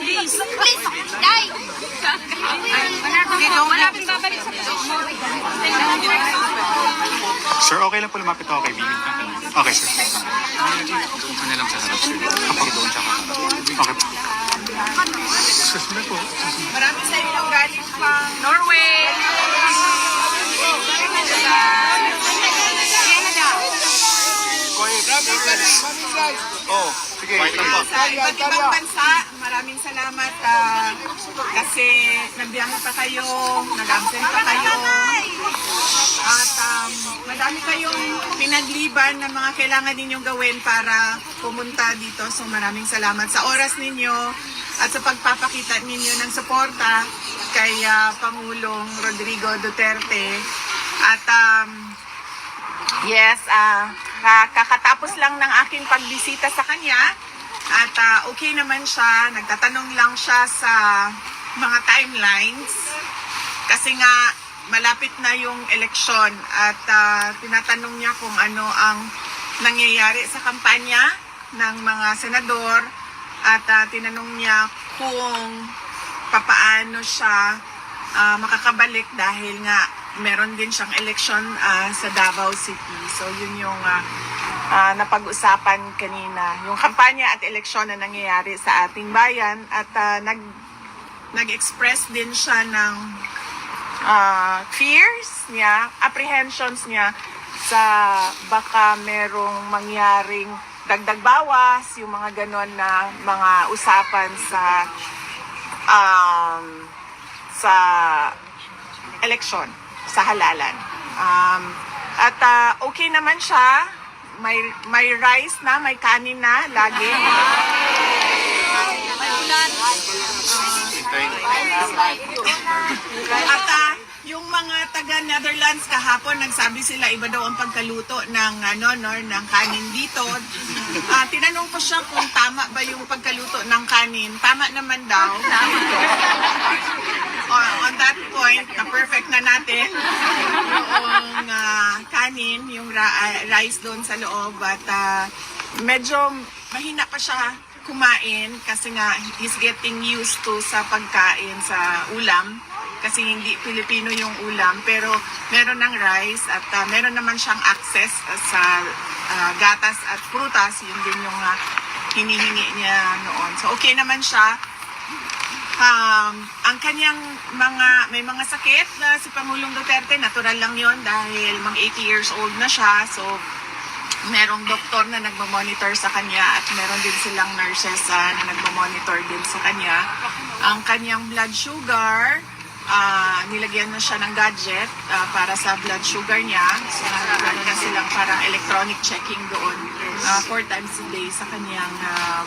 Please, Day! Malapit babalik sa Sir, okay lang po lumapit ako kay Bibi. Okay, sir. Ano lang sa harap, sir? Kapag doon siya ka. Okay po. Susunod po. Marami sa inyo galing pang Norway. Oh, sige. Sa iba't ibang bansa, maraming salamat kasi nagbiyahe pa kayo, nag-absent pa kayo. At madami kayong pinagliban ng mga kailangan ninyong gawin para pumunta dito. So maraming salamat sa oras ninyo at sa pagpapakita ninyo ng suporta kay Pangulong Rodrigo Duterte. At yes, kakatapos lang ng aking pagbisita sa kanya at okay naman siya. Nagtatanong lang siya sa mga timelines kasi nga malapit na yung eleksyon at tinatanong niya kung ano ang nangyayari sa kampanya ng mga senador at tinanong niya kung papaano siya makakabalik dahil nga meron din siyang election sa Davao City. So yun yung napag-usapan kanina. Yung kampanya at eleksyon na nangyayari sa ating bayan at nag-express din siya ng fears niya, apprehensions niya sa baka merong mangyaring dagdag bawas, yung mga ganon na mga usapan sa eleksyon, sa halalan. At okay naman siya, may rice na, may kanin na, lagi. At yung mga taga Netherlands kahapon nagsabi sila iba daw ang pagkaluto ng ng kanin dito. Tinanong ko siya kung tama ba yung pagkaluto ng kanin. Tama naman daw. On that point, na-perfect na natin yung kanin, yung rice doon sa loob. At medyo mahina pa siya kumain kasi nga he's getting used to sa pagkain sa ulam. Kasi hindi Pilipino yung ulam, pero meron ng rice at meron naman siyang access sa gatas at prutas. Yun din yung hinihingi niya noon. So okay naman siya. Ang kanyang may mga sakit na si Pangulong Duterte, natural lang yon dahil mag 80 years old na siya. So merong doktor na nagmamonitor sa kanya at meron din silang nurses na nagmamonitor din sa kanya. Ang kanyang blood sugar, nilagyan na siya ng gadget para sa blood sugar niya. So nagano na silang parang electronic checking doon 4 times a day sa kanyang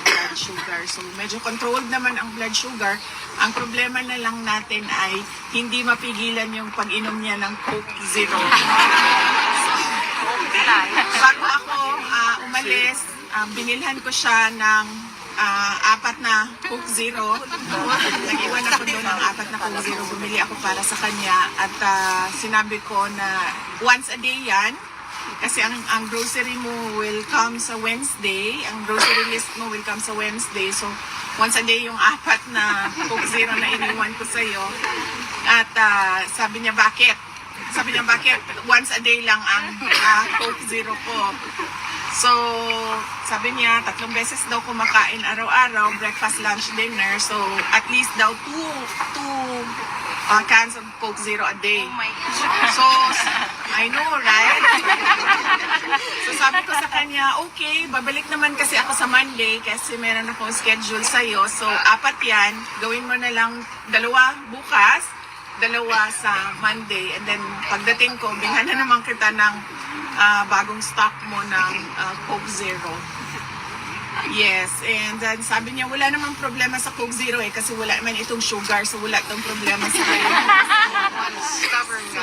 blood sugar. So medyo controlled naman ang blood sugar. Ang problema na lang natin ay hindi mapigilan yung pag-inom niya ng Coke Zero. Bago ako umalis, binilhan ko siya ng 4 na Coke Zero. Nag-iwan ako doon ng 4 na Coke Zero. Bumili ako para sa kanya at sinabi ko na once a day yan. Kasi ang grocery mo will come sa Wednesday. Ang grocery list mo will come sa Wednesday. So, once a day yung 4 na Coke Zero na iniwan ko sa'yo. At sabi niya, bakit? Sabi niya, bakit? Once a day lang ang Coke Zero ko. So, sabi niya, 3 beses daw kumakain araw-araw, breakfast, lunch, dinner. So, at least daw 2 cans of Coke Zero a day. Oh my God. So, I know, right? So, sabi ko sa kanya, okay, babalik naman kasi ako sa Monday kasi meron akong schedule sa'yo. So, 4 yan, gawin mo na lang 2 bukas, 2 sa Monday. And then, pagdating ko, bilhan na naman kita ng bagong stock mo ng Coke Zero. Yes, and then sabi niya, wala namang problema sa Coke Zero kasi wala naman itong sugar, so wala itong problema sa kayo. So,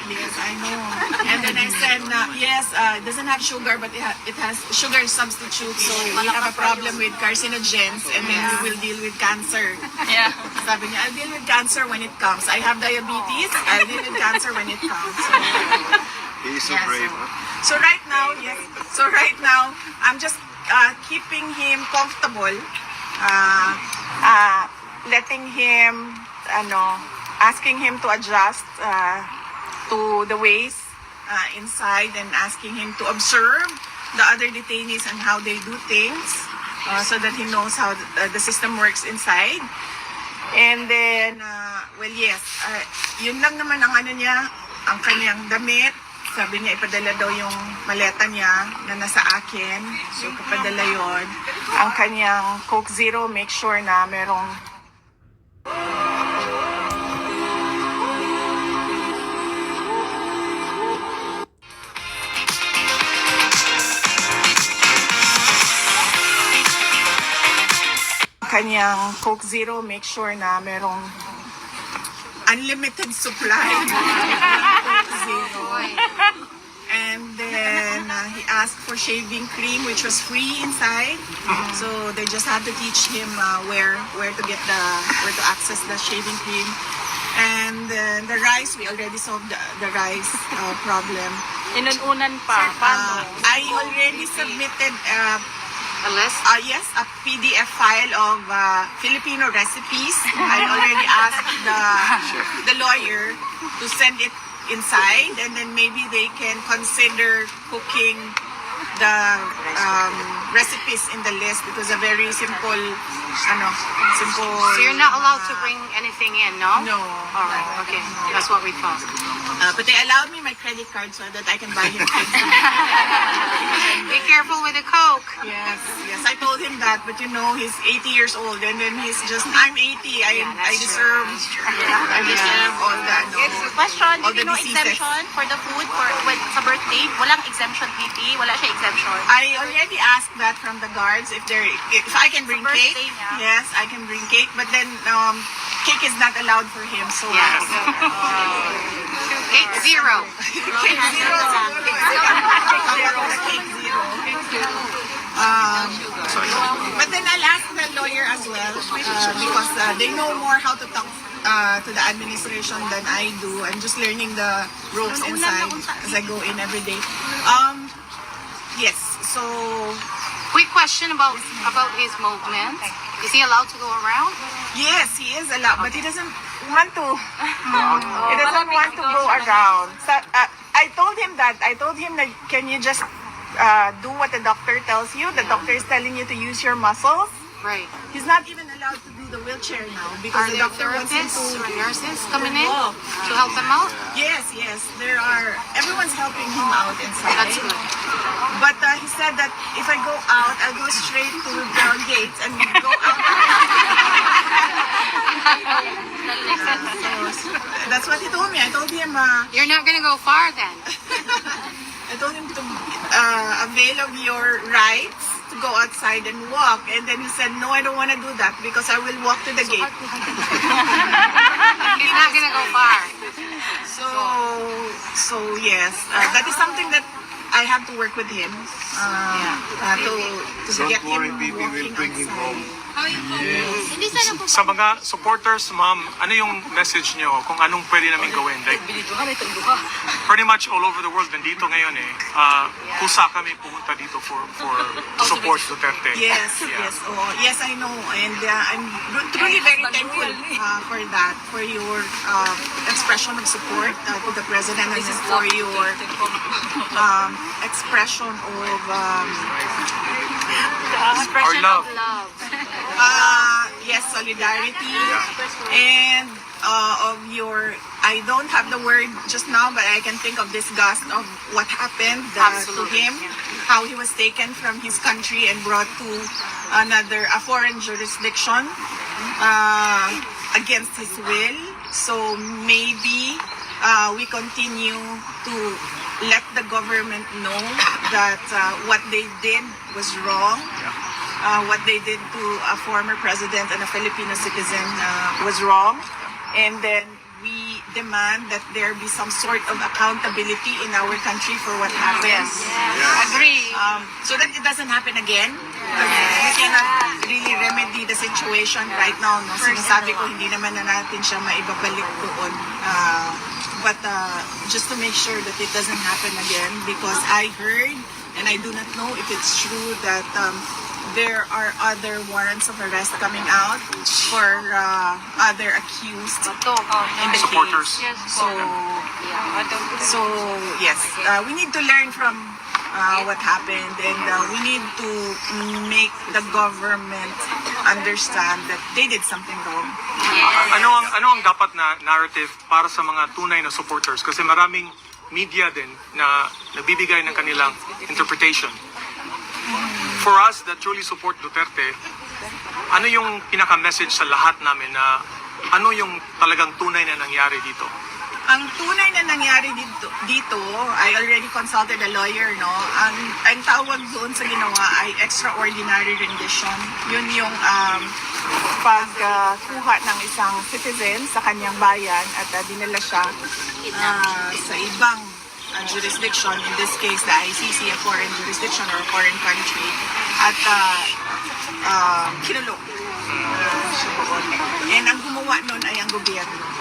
yes, I know. And then I said na, yes, it doesn't have sugar, but it has sugar substitute, so we have a problem with carcinogens, and then we will deal with cancer. Yeah. Sabi niya, I'll deal with cancer when it comes. I have diabetes, I'll deal with cancer when it comes. So, He's so brave. So right now, yes. So right now, I'm just keeping him comfortable, letting him, asking him to adjust to the ways inside, and asking him to observe the other detainees and how they do things, so that he knows how the system works inside. And then, well, yes, yun lang naman ang niya, ang kanyang damit. Sabi niya, ipadala daw yung maleta niya na nasa akin. So, ipadala yon. Ang kanyang Coke Zero, make sure na merong Coke Zero, make sure na merong unlimited supply of Coke Zero. And then he asked for shaving cream, which was free inside. So they just had to teach him where to access the shaving cream. And then the rice, we already solved the rice problem. Inununan pa. Paano? I already submitted A list? yes, a PDF file of Filipino recipes. I already asked the lawyer to send it inside, and then maybe they can consider cooking the recipes in the list. It was a very simple, simple. So you're not allowed to bring anything in, no? No. All right, okay. That's what we thought. But they allowed me my credit card so that I can buy him things. Be careful with the Coke. Yes, I told him that, but he's 80 years old, and then he's just, I'm 80, I deserve, I deserve all that. Question, All do you the know diseases. exemption for the food for when sa birthday? Walang exemption, PP? Wala siya exemption? I already asked that from the guards if I can bring birthday cake. niya. Yes, I can bring cake, but then cake is not allowed for him, so Yes. Cake zero. cake zero. Cake zero. But then I'll ask the lawyer as well, because they know more how to talk to the administration than I do. I'm just learning the ropes inside as I go in every day. Yes, so Quick question about his movement. Is he allowed to go around? yes, he is allowed, but he doesn't want to. He doesn't want to go around. So, I told him that. Can you just do what the doctor tells you? The doctor is telling you to use your muscles. Right. He's not even allowed to do the wheelchair now Are because the there doctor wants him therapists to. or nurses coming in to help him out? Yes, there are. Everyone's helping him out inside. That's good. But he said that if I go out, I'll go straight to the gates and go out. So, that's what he told me. I told him. You're not gonna go far then. I told him to avail of your rights to go outside and walk. And then he said, no, I don't want to do that because I will walk to the gate. He's not gonna go far. So yes, that is something that I have to work with him to Don't get worry, him baby, walking we'll bring him outside. home. Hindi sana po. Sa mga supporters, ma'am, ano yung message niyo kung anong pwede namin gawin? Like, pretty much all over the world, nandito ngayon eh. Kusa kami pumunta dito for to support Duterte. Yes, Yeah. yes. Oh, yes, I know. And I'm truly very thankful for that, for your expression of support to the President, and then for your expression of Our love. yes, solidarity, and of your, I don't have the word just now, but I can think of disgust of what happened to Absolutely. him, how he was taken from his country and brought to a foreign jurisdiction against his will. So maybe we continue to let the government know that what they did was wrong. What they did to a former president and a Filipino citizen was wrong. And then we demand that there be some sort of accountability in our country for what happened. Agree. So that it doesn't happen again. We cannot really remedy the situation right now. No? Sinasabi ko, hindi naman na natin siya maibabalik doon. But just to make sure that it doesn't happen again, because I heard, and I do not know if it's true, that there are other warrants of arrest coming out for other accused in the Supporters. case. So yes, we need to learn from what happened, and we need to make the government understand that they did something wrong. Ano ang dapat na narrative para sa mga tunay na supporters? Kasi maraming media din na nagbibigay ng kanilang interpretation. For us that truly support Duterte, ano yung pinaka-message sa lahat namin na ano yung talagang tunay na nangyari dito? Ang tunay na nangyari dito, I already consulted a lawyer, no? Ang tawag doon sa ginawa ay extraordinary rendition. Yun yung pagkuha ng isang citizen sa kanyang bayan at dinala siya sa ibang jurisdiction, in this case the ICC, a foreign jurisdiction or a foreign country, at kinulong. And ang gumawa nun ay ang gobyerno.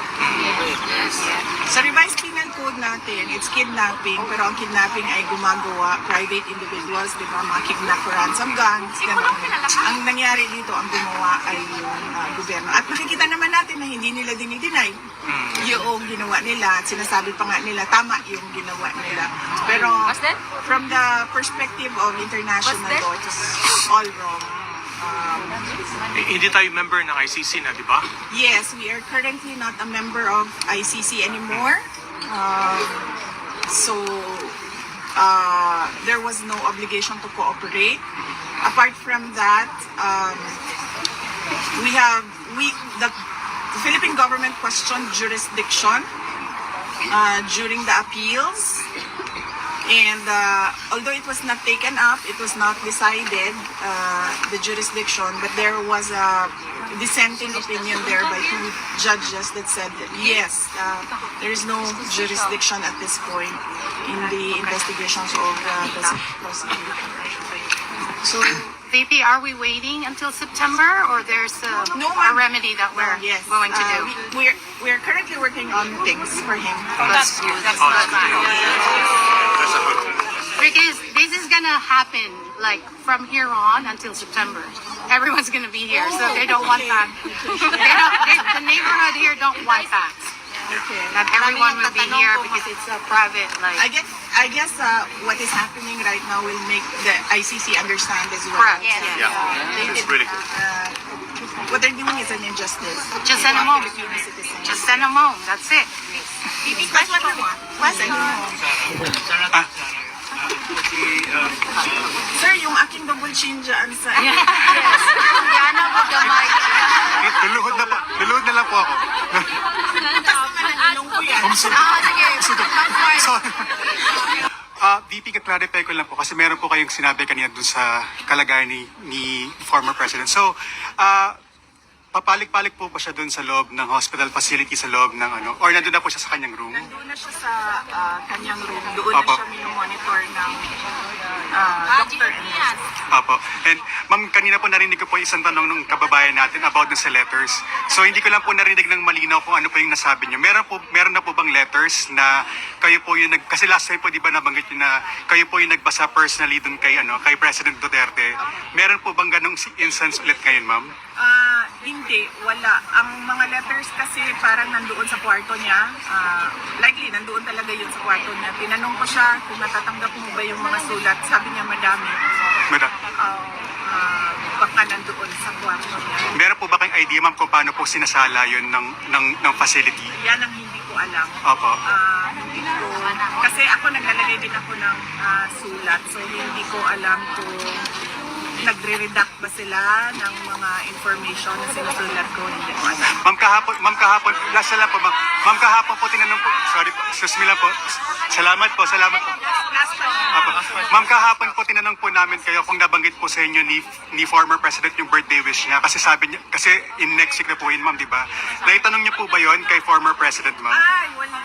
Sa revised penal code natin, it's kidnapping, pero ang kidnapping ay gumagawa private individuals, di ba, mga kidnap for ransom gangs, ganun. Ang nangyari dito, ang gumawa ay yung gobyerno. At nakikita naman natin na hindi nila dinideny yung ginawa nila, at sinasabi pa nga nila, tama yung ginawa nila. Pero from the perspective of international law, it's all wrong. Hindi tayo member ng ICC na, di ba? Yes, we are currently not a member of ICC anymore. So there was no obligation to cooperate. Apart from that, the Philippine government questioned jurisdiction during the appeals. And although it was not taken up, it was not decided, the jurisdiction, but there was a dissenting opinion there by two judges that said that yes, there is no jurisdiction at this point in the investigations of the prosecutor. So, VP, are we waiting until September, or there's a remedy that we're yes, going to do? We're currently working on things for him. That's good. That's good. Because this is gonna happen like from here on until September. Everyone's gonna be here, so they don't want that. The neighborhood here don't want that. Okay. Not everyone will be here because it's a private, like. I guess what is happening right now will make the ICC understand as well. Correct. Yeah. Yeah. It's really good. What they're doing is an injustice. Just send them home. Filipino citizens. Just send them home. That's it. That's what we want. Send them home. Sir, yung aking double chin dyan sa... Yana mo gamay. Luluhod na lang po ako. Butas naman ang ilong ko yan. Sorry. VP, ka-clarify ko lang po kasi meron po kayong sinabi kanina dun sa kalagayan ni former president. So, papalik-palik po ba siya dun sa loob ng hospital facility sa loob ng ano? Or nandun na po siya sa kanyang room? Nandun na siya sa kanyang room. Doon na siya minomonitor ng doctor and nurse. Apo. And ma'am, kanina po narinig ko po isang tanong ng kababayan natin about dun sa letters. So hindi ko lang po narinig ng malinaw kung ano po yung nasabi niyo. Meron na po bang letters na kayo po yung kasi last time po di ba nabanggit niyo na kayo po yung nagbasa personally dun kay President Duterte. Meron po bang ganong instance ulit ngayon, ma'am? Hindi, wala. Ang mga letters kasi parang nandoon sa kwarto niya. Likely, nandoon talaga yun sa kwarto niya. Tinanong ko siya kung natatanggap mo ba yung mga sulat. Sabi niya madami. Baka nandoon sa kwarto niya. Meron po ba kayong idea, ma'am, kung paano po sinasala yun ng facility? Yan ang hindi ko alam. Opo. Hindi ko, kasi ako naglalagay din ako ng sulat. So, hindi ko alam kung nagre-redact ba sila ng mga information na sinusulat ko, hindi ko alam. Ma'am kahapon, last na lang po, ma'am kahapon po tinanong po, sorry po, excuse me lang po. Salamat po. Last time. Apo. Ma'am, kahapon po tinanong po namin kayo kung nabanggit po sa inyo ni former president yung birthday wish niya kasi sabi niya, kasi in next week na po yun, ma'am, di ba? Naitanong niyo po ba yon kay former president, ma'am? Ay, wala.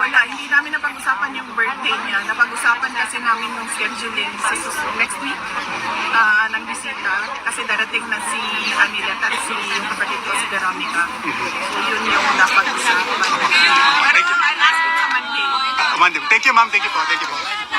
Hindi namin napag-usapan yung birthday niya. Napag-usapan kasi namin yung scheduling sa next week ng bisita. Kasi darating na si Anileta at si yung kapatid ko, si Veronica. So, yun yung napag-usapan. Pero Monday. Thank you, ma'am. Thank you po. Thank you po.